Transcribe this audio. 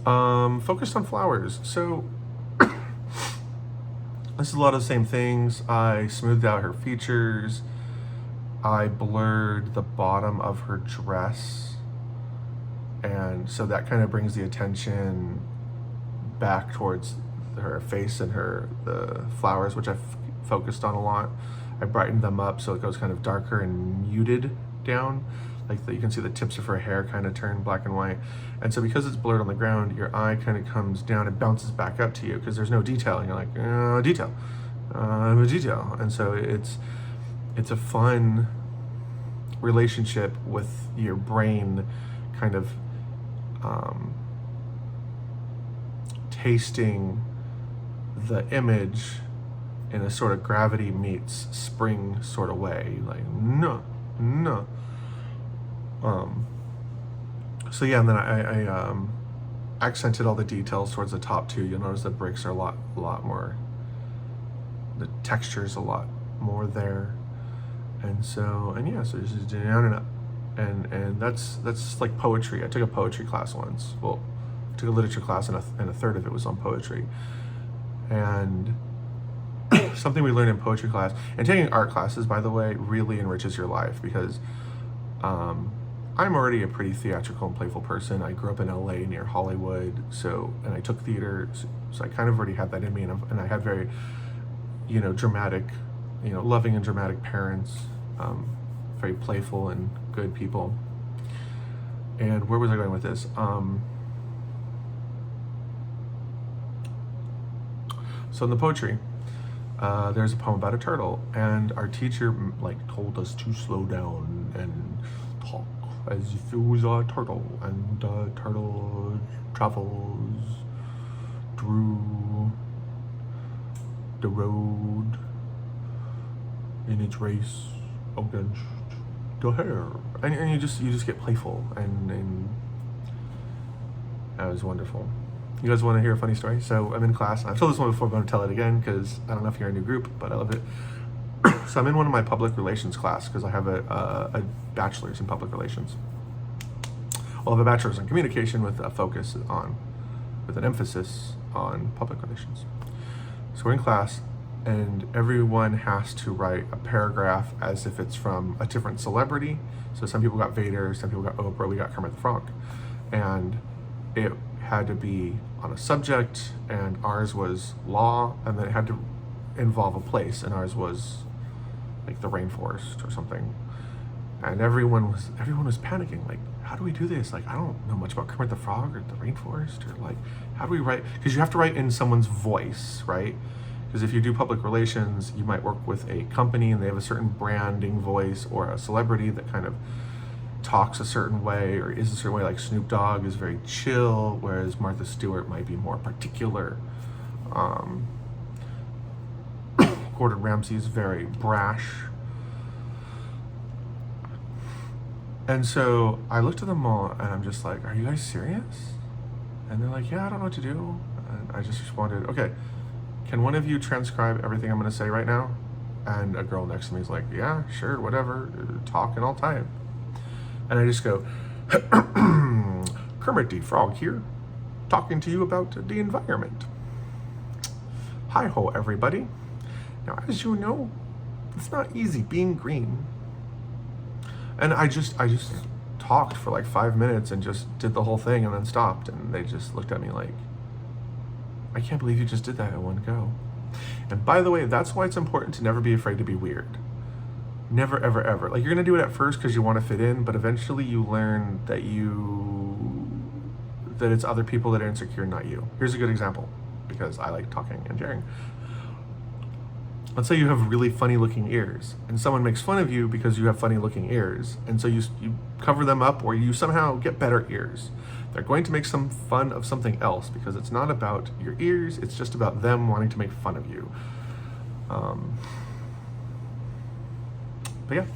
Focused on flowers. So this is a lot of the same things. I smoothed out her features. I blurred the bottom of her dress. And so that kind of brings the attention back towards her face and the flowers, which I've focused on a lot. I brightened them up so it goes kind of darker and muted down. You can see the tips of her hair kind of turn black and white. And so because it's blurred on the ground, your eye kind of comes down and bounces back up to you because there's no detail. And you're like, detail, detail. And so it's a fun relationship with your brain kind of tasting the image in a sort of gravity meets spring sort of way. Like, no. So yeah, and then I accented all the details towards the top too. You'll notice the bricks are a lot more, the texture's a lot more there. And so just down and up. And that's like poetry. I took a poetry class once. Well, I took a literature class and a third of it was on poetry. And something we learned in poetry class, and taking art classes, by the way, really enriches your life because I'm already a pretty theatrical and playful person. I grew up in LA near Hollywood, and I took theater, so I kind of already had that in me, and I had very, dramatic, loving and dramatic parents, very playful and good people. And where was I going with this? So in the poetry, there's a poem about a turtle, and our teacher told us to slow down and talk as if it was a turtle, and a turtle travels through the road in its race against the hare, and you just get playful, and that was wonderful. You guys want to hear a funny story? So I'm in class, and I've told this one before, but I'm going to tell it again because I don't know if you're a new group, but I love it. So I'm in one of my public relations class because I have a bachelor's in public relations. Well, I have a bachelor's in communication with an emphasis on public relations. So we're in class, and everyone has to write a paragraph as if it's from a different celebrity. So some people got Vader, some people got Oprah, we got Kermit the Frog. And it had to be on a subject, and ours was law, and then it had to involve a place, and ours was like the rainforest or something. And everyone was panicking, like, how do we do this? Like, I don't know much about Kermit the Frog or the rainforest, or like, how do we write? Because you have to write in someone's voice, right? Because if you do public relations, you might work with a company and they have a certain branding voice, or a celebrity that kind of talks a certain way or is a certain way. Like Snoop Dogg is very chill, whereas Martha Stewart might be more particular. Gordon Ramsay is very brash. And so I looked at them all and I'm just like, are you guys serious? And they're like, yeah, I don't know what to do. And I just responded, okay, can one of you transcribe everything I'm going to say right now? And a girl next to me is like, yeah, sure, whatever, talk and I'll type. And I just go, Kermit the Frog here, talking to you about the environment. Hi-ho, everybody. Now, as you know, it's not easy being green. And I just talked for like 5 minutes and just did the whole thing and then stopped. And they just looked at me like, I can't believe you just did that in one go. And by the way, that's why it's important to never be afraid to be weird. Never, ever, ever. Like, you're going to do it at first because you want to fit in, but eventually you learn that it's other people that are insecure, not you. Here's a good example, because I like talking and sharing. Let's say you have really funny looking ears, and someone makes fun of you because you have funny looking ears, and so you cover them up, or you somehow get better ears. They're going to make some fun of something else because it's not about your ears, it's just about them wanting to make fun of you. But yeah,